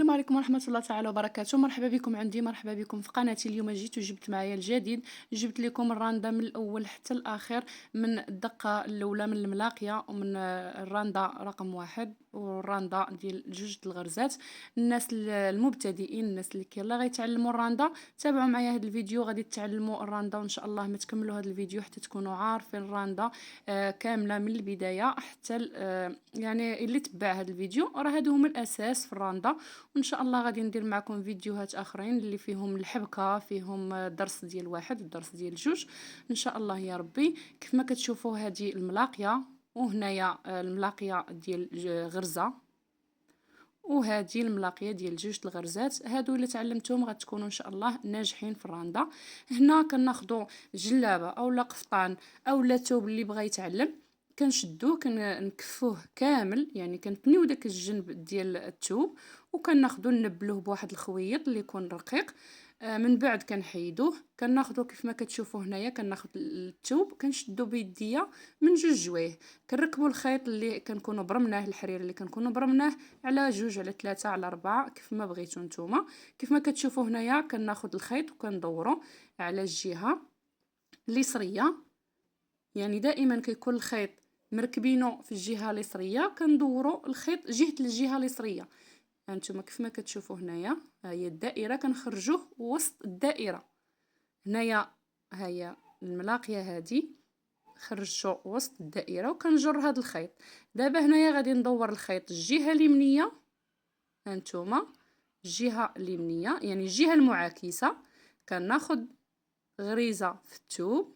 السلام عليكم ورحمة الله تعالى وبركاته. مرحبا بكم عندي، مرحبا بكم في قناتي. اليوم جيت وجبت معايا الجديد، جبت لكم الراندا من الاول حتى الاخير، من الدقة الاولى من الملاقية، ومن الراندا رقم 1 والراندا ديال جوج الغرزات. الناس المبتدئين، الناس اللي يلاه غيتعلموا الراندا، تابعوا معايا هذا الفيديو، غادي تتعلموا الراندا وان شاء الله ما تكملوا هذا الفيديو حتى تكونوا عارفين الراندا كاملة من البداية حتى يعني اللي تبع هذا الفيديو راه هادو هما الاساس في الراندا. وان شاء الله غادي ندير معكم فيديوهات اخرين اللي فيهم الحبكه، فيهم درس ديال واحد والدرس ديال جوج ان شاء الله يا ربي. كيف ما كتشوفوا هذه الملاقيه، وهنايا الملاقيه ديال غرزه، وهذه الملاقيه ديال جوج الغرزات. هادو اللي تعلمتهم غتكونوا ان شاء الله ناجحين في الراندا. هنا كناخذوا جلابه اولا قفطان اولا ثوب اللي بغى يتعلم، كنشدوه كنكفوه كامل، يعني كنبنيو داك الجنب ديال الثوب وكناخذوا نبلوه بواحد الخويط اللي يكون رقيق. من بعد كنحيدوه، كناخذوا كيف ما كتشوفوا هنايا، كناخذ الثوب كنشدو بيديا من جوج جوايه، كنركبوا الخيط اللي كنكونوا برمناه، الحرير اللي كنكونوا برمناه على جوج على ثلاثة على ربعة كيف ما بغيتو نتوما. كيف ما كتشوفوا هنايا كناخذ الخيط وكندورو على الجهه اليسريه، يعني دائما كيكون الخيط مركبينه في الجهه اليسريه، كندوروا الخيط جهه الجهه اليسريه. هانتوما كيف ما كتشوفوا هنايا، ها هي الدائره كنخرجوه وسط الدائره. هنايا ها هي الملاقيه هذه خرجته وسط الدائره وكنجر هذا الخيط. دابا هنايا غادي ندور الخيط الجهه اليمنيه، هانتوما الجهه اليمنيه يعني الجهه المعاكسه، كناخذ غريزه في الثوب،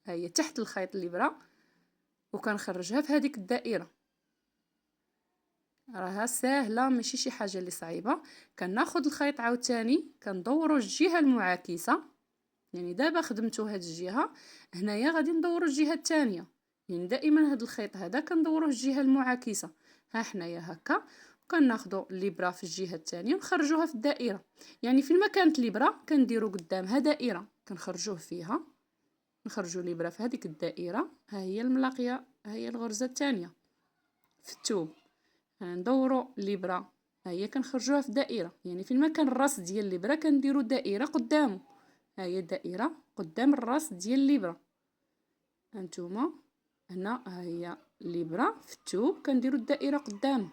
ها هي تحت الخيط الابره، وكنخرجها في هذيك الدائره. راها ساهله ماشي شي حاجه اللي صعيبه. كناخذ الخيط عاوتاني كندورو الجهه المعاكسه، يعني دابا خدمتو هاد الجهه، هنايا غادي ندورو الجهه الثانيه، يعني دائما هاد الخيط هذا كندوروه الجهه المعاكسه. ها حنايا هكا، وكناخذوا الابره في الجهه الثانيه ونخرجوها في الدائره، يعني فين ما كانت الابره كنديروا قدامها دائره كنخرجوه فيها، نخرجوا الابره في هذيك الدائره. ها هي الملاقيه، ها هي الغرزه الثانيه في الثوب، ندوروا الابره، ها هي كنخرجوها في دائره، يعني فين ما كان الراس ديال الابره كنديروا دائره قدامه. ها هي الدائره قدام الراس ديال الابره. هانتوما هنا ها هي الابره في الثوب كنديروا الدائره قدامه،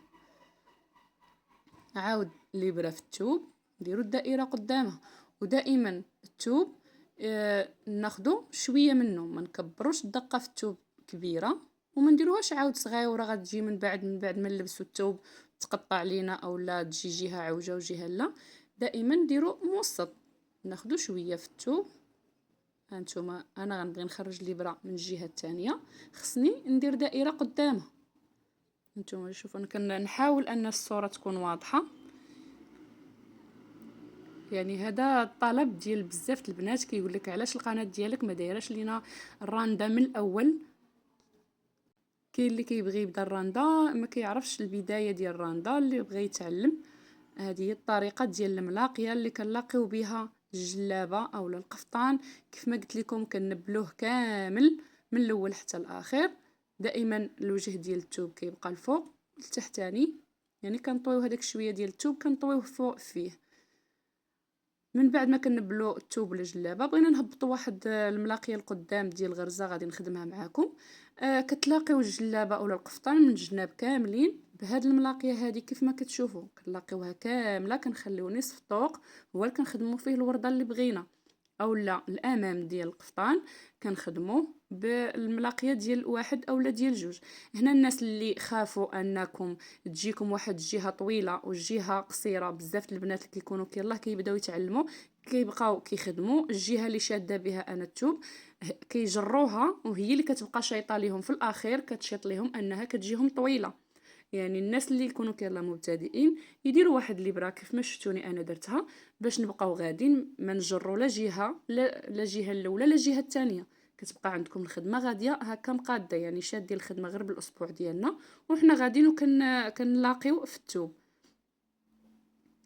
عاود الابره في الثوب نديروا الدائره قدامها. ودائما الثوب ناخذوا شويه منه، ما نكبروش الدقه في الثوب كبيره وما نديروهاش عاود صغيره غتجي من بعد ما نلبسوا الثوب تقطع لينا اولا تجي جهه عوجه وجهه لا. دائما نديروا موسط، ناخذوا شويه في الثوب. هانتوما انا غنبغي نخرج الابره من الجهه الثانيه، خصني ندير دائره قدامها. هانتوما شوفوا انا كنحاول ان الصوره تكون واضحه، يعني هذا الطلب ديال بزاف البنات كيقول لك علاش القناه ديالك ما دايراش لينا الراندا من الاول. كاين اللي كيبغي يبدا الراندا ما كيعرفش البدايه ديال الراندا، اللي بغى يتعلم هذه هي الطريقه ديال الملاقيه اللي كنلاقيو بها الجلابه اولا القفطان. كيف ما قلت لكم كنبلوه كامل من الاول حتى الاخر، دائما الوجه ديال الثوب كيبقى الفوق التحتاني، يعني كنطويو هذاك شويه ديال الثوب كنطويوه فوق فيه. من بعد ما كنبلو الثوب ولا الجلابه بغينا نهبطوا واحد الملاقيه القدام ديال الغرزه غادي نخدمها معاكم. كتلاقيو الجلابه اولا القفطان من الجناب كاملين بهاد الملاقيه هذه كيف ما كتشوفوا كنلاقيوها كامله، كنخليو نصف الطوق هو اللي كنخدموا فيه الورده اللي بغينا، اولا الامام ديال القفطان كنخدموه بالملاقيه ديال واحد اولا ديال جوج. هنا الناس اللي خافوا انكم تجيكم واحد الجهه طويله والجهه قصيره، بزاف البنات اللي كيكونوا يلاه كيبداو يتعلموا كيبقاو كيخدموا الجهه اللي شاده بها انا الثوب، كيجروها وهي اللي كتبقى شايطه ليهم في الاخير، كتشيط ليهم انها كتجيهم طويله. يعني الناس اللي يكونوا يلاه مبتدئين يديروا واحد الابره كيف ما شفتوني انا درتها، باش نبقاو غاديين ما نجروا لا جهه لا جهه الاولى لا الجهه الثانيه، كتبقى عندكم الخدمه غاديه هكا مقاده، يعني شادين الخدمه غير بالاسبوع ديالنا وحنا غاديين كنلاقيو في الثوب.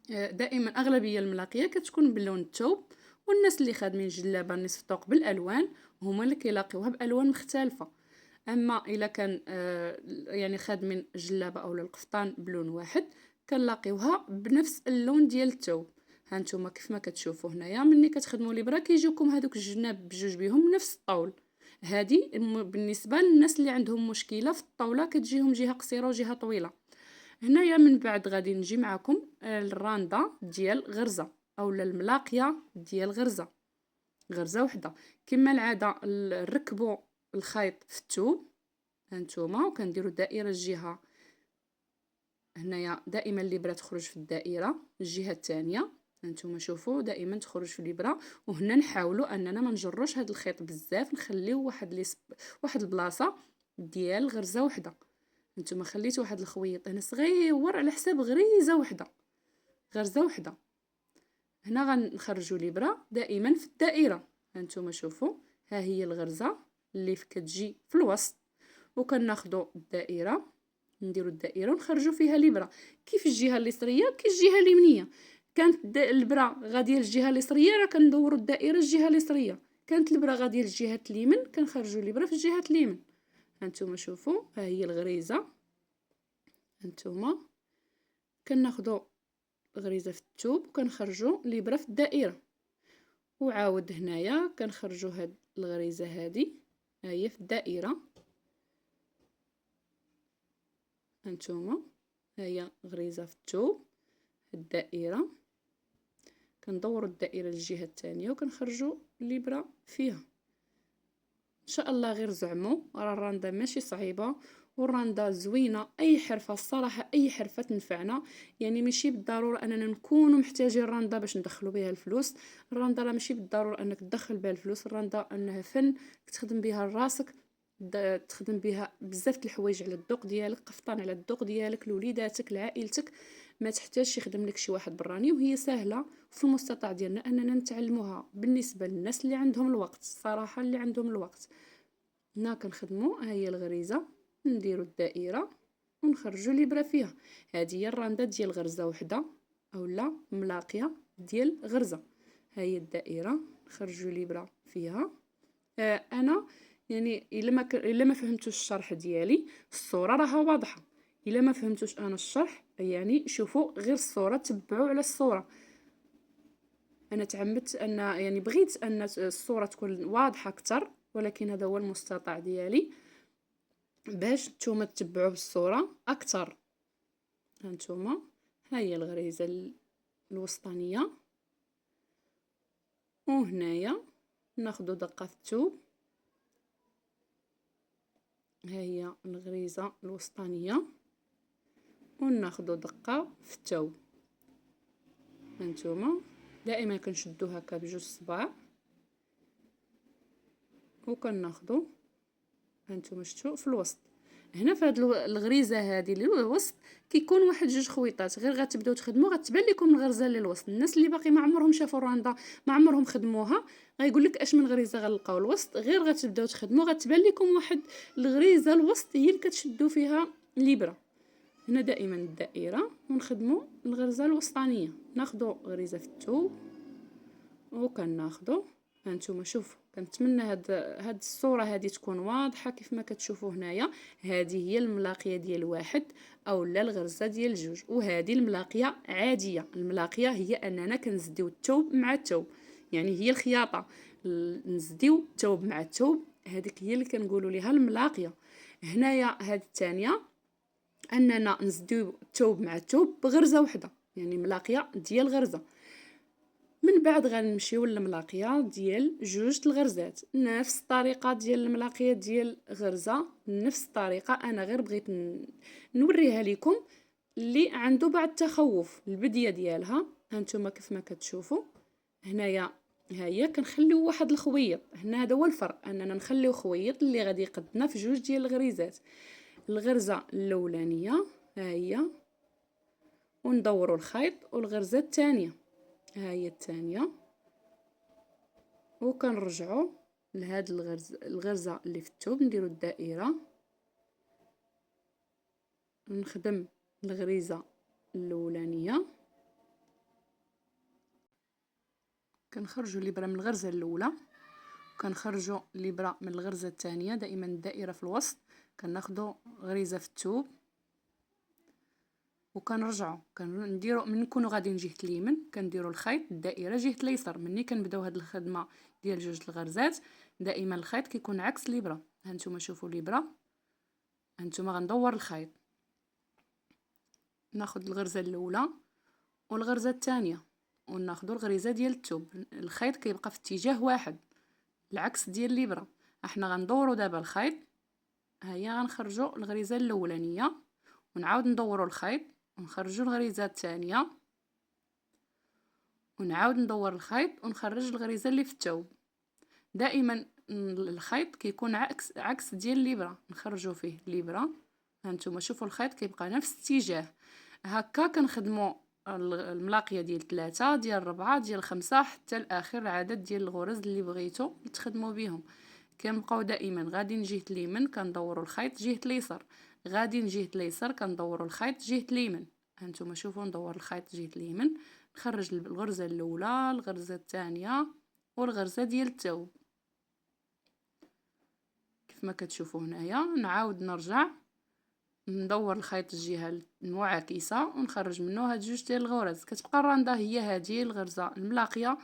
دائما اغلبيه الملاقيه كتكون باللون الثوب، والناس اللي خادمين جلابه نصف طوق بالالوان هما اللي كيلاقيوها بالوان مختلفه. اما الا كان يعني خادمين جلابه اولا القفطان بلون واحد كنلاقيوها بنفس اللون ديال الثوب. هانتوما كيف ما كتشوفوا هنايا ملي كتخدموا الابره كيجيوكم هذوك الجناب بجوج بهم نفس الطول. هذه بالنسبه للناس اللي عندهم مشكله في الطاوله كتجيهم جهه قصيره وجهه طويله. هنايا من بعد غادي نجي معكم الرانده ديال غرزه اولا الملاقيه ديال غرزه، غرزه وحده. كما العاده نركبوا الخيط في الثوب هانتوما وكنديروا دائره الجهه. هنايا دائما الابره تخرج في الدائره الجهه الثانيه، هانتوما شوفوا دائما تخرج في الابره. وهنا نحاولوا اننا ما نجروش هذا الخيط بزاف، نخليو واحد البلاصه ديال غرزه وحده. هانتوما خليتوا واحد الخويط هنا صغير على حساب غريزه وحده، غرزه وحده. هنا غنخرجوا الابره دائما في الدائره. هانتوما شوفوا ها هي الغرزه اللي كتجي في الوسط، وكناخذوا الدائره نديروا الدائره ونخرجوا فيها الابره. كيف الجهه اليسريه كيف الجهه اليمنيه. كانت الابره غاديه للجهه اليسريه راه كندوروا الدائره الجهه اليسريه، كانت الابره غاديه للجهه اليمين كنخرجوا الابره في الجهه اليمين. هانتوما شوفوا ها هي الغريزه. هانتوما كناخذوا غريزه في الثوب وكنخرجوا الابره في الدائره، وعاود هنايا كنخرجوا هاد الغريزه هذه ها هي في الدائره. هانتوما ها هي غريزه في الثوب الدائره، كندوروا الدائره للجهه الثانيه وكنخرجوا الابره فيها. ان شاء الله غير زعموا، راه الرانده ماشي صعيبه والرانده زوينه. اي حرفه الصراحه اي حرفه تنفعنا، يعني ماشي بالضروره اننا نكونوا محتاجين الرانده باش ندخلوا بها الفلوس. الرانده راه ماشي بالضروره انك تدخل بها الفلوس، الرانده انها فن تخدم بها راسك، تخدم بها بزاف د الحوايج على الذوق ديالك، قفطان على الذوق ديالك لوليداتك لعائلتك. ما تحتاجش يخدم لك شي واحد براني، وهي سهله في المستطاع ديالنا اننا نتعلموها بالنسبه للناس اللي عندهم الوقت. الصراحه اللي عندهم الوقت هنا كنخدموا ها هي الغريزه، نديروا الدائره ونخرجوا الابره فيها. هذه هي الرانده ديال غرزه وحده اولا ملاقيه ديال غرزه. ها هي الدائره نخرجوا الابره فيها. انا يعني الا ما فهمتوش الشرح ديالي الصوره راها واضحه، الا ما فهمتوش انا الشرح يعني شوفوا غير الصوره، تبعوا على الصوره. انا تعمدت ان يعني بغيت ان الصوره تكون واضحه اكثر، ولكن هذا هو المستطاع ديالي باش نتوما تتبعوا بالصوره اكثر. هانتوما ها هي الغريزه الوسطانيه، وهنايا ناخذ دقه في الثوب. ها هي الغريزه الوسطانيه وناخذ دقه في الثوب. هانتوما دائما كنشدو هكا بجوج صباع وكناخذو. هانتوما شفتوا في الوسط هنا في هاد الغريزه هذه اللي الوسط كيكون واحد جوج خويطات، غير غتبداو تخدموا غتبان لكم الغرزه اللي الوسط. الناس اللي باقي ما عمرهم شافوا الرانده ما عمرهم خدموها غيقول لك اش من غريزه غنلقاو الوسط، غير غتبداو تخدموا غتبان لكم واحد الغريزه الوسط هي اللي كتشدوا فيها الابره. هنا دائما الدائره ونخدموا الغرزه الوسطانيه، ناخذوا غريزه في الثوب وكناخذوا. هانتوما شوفوا كنتمنى هاد الصوره هذه تكون واضحه كيف ما كتشوفوا هنايا. هذه هي الملاقيه ديال واحد اولا الغرزه ديال جوج، وهذه الملاقيه عاديه. الملاقيه هي اننا كنزديو الثوب مع الثوب، يعني هي الخياطه نزديو الثوب مع الثوب، هذيك هي اللي كنقولوا ليها الملاقيه. هنايا هذه الثانيه اننا نزديو الثوب مع الثوب بغرزه واحده، يعني ملاقيه ديال غرزه. من بعد غنمشيو للملاقيه ديال جوج الغرزات، نفس الطريقه ديال الملاقيه ديال غرزه، نفس الطريقه. انا غير بغيت نوريها لكم اللي عنده بعض التخوف البديه ديالها. هانتوما كيف ما كتشوفوا هنايا ها هي كنخليو واحد الخويط هنا، هذا هو الفرق، اننا نخليو خويط اللي غادي يقدنا في جوج ديال الغريزات. الغرزه الاولانيه ها هي وندوروا الخيط، والغرزه الثانيه ها هي الثانيه، وكنرجعوا لهاد الغرزه اللي في الثوب نديروا الدائره، نخدم الغريزه الاولانيه، كنخرجوا الابره من الغرزه الاولى، كنخرجوا الابره من الغرزه الثانيه. دائما الدائره في الوسط، كناخذوا غريزه في الثوب وكنرجعوا كنديروا من نكونوا غاديين جهة اليمين كنديروا الخيط الدائرة جهة اليسار. ملي كنبداو هاد الخدمة ديال جوج الغرزات دائما الخيط كيكون عكس الابرة. هانتوما شوفوا الابرة، هانتوما غندور الخيط، ناخذ الغرزة الاولى والغرزة الثانية وناخذوا الغريزة ديال الثوب. الخيط كيبقى في اتجاه واحد العكس ديال الابرة. احنا غندوروا دابا الخيط، هيا غنخرجوا الغريزة الاولانية ونعاود ندوروا الخيط ونخرجوا الغريزة الثانية ونعاود ندور الخيط ونخرج الغريزة اللي في الثوب. دائما الخيط كيكون عكس ديال الابرة، نخرجوا فيه الابرة. هانتوما شوفوا الخيط كيبقى نفس الاتجاه. هكا كنخدموا الملاقيه ديال 3 ديال 4 ديال 5 حتى لاخر العدد ديال الغرز اللي بغيتو تخدموا بهم. كنبقاو دائما غادي جهه اليمين كندوروا الخيط جهه اليسار، غادي جهه اليسار كندوروا الخيط جهه اليمين. هانتوما شوفوا ندور الخيط جهه اليمين، نخرج الغرزه الاولى الغرزه الثانيه والغرزه ديال الثوب كيف ما كتشوفوا هنايا. نعاود نرجع ندور الخيط الجهه المعاكسه ونخرج منه هاد جوج ديال الغرز. كتبقى الرانده هي هذه الغرزه الملاقيه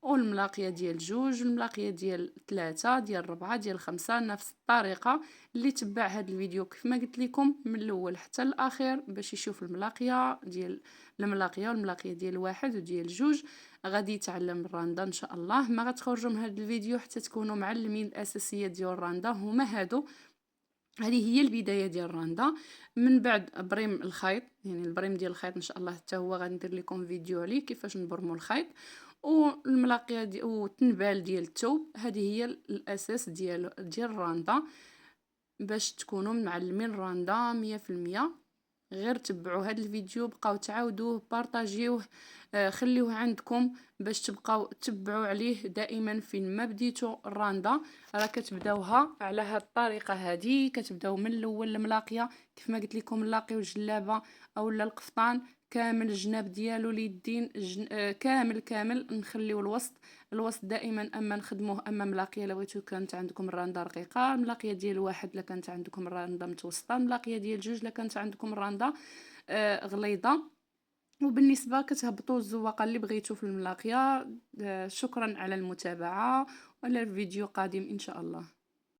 والملاقيه ديال جوج الملاقيه ديال 3 ديال 4 ديال 5 نفس الطريقه. اللي تبع هذا الفيديو كيف ما قلت لكم من الاول حتى الاخير باش يشوف الملاقيه ديال الملاقيه والملاقيه ديال واحد وديال جوج غادي يتعلم الرانده ان شاء الله. ما غتخرجوا من هذا الفيديو حتى تكونوا معلمين الاساسيات ديال الرانده هما هادو. هذه هي البدايه ديال الرانده. من بعد بريم الخيط، يعني البريم ديال الخيط ان شاء الله حتى هو غندير لكم فيديو عليه كيفاش نبرموا الخيط والملاقيه والتنبال ديال الثوب. هذه هي الاساس ديال الرانده باش تكونوا معلمين الرانده 100%. غير تبعوا هذا الفيديو، بقاو تعاودوه بارطاجيوه، خليوه عندكم باش تبقاو تبعوا عليه دائما. فين ما بديتوا الرانده راه كتبداوها على هاد الطريقه هذه. كتبداو من الاول الملاقيه كيف ما قلت لكم، نلاقيو الجلابه اولا القفطان كامل الجناب ديالو اليدين كامل نخليو الوسط دائما اما نخدموه. اما ملاقيه لو بغيتو كانت عندكم الرانده رقيقه، ملاقيه ديال واحد لا كانت عندكم الرانده متوسطه، ملاقيه ديال جوج لا كانت عندكم الرانده غليظه. وبالنسبه كتهبطوا الزواقه اللي بغيتو في الملاقيه. شكرا على المتابعه والى الفيديو قادم ان شاء الله.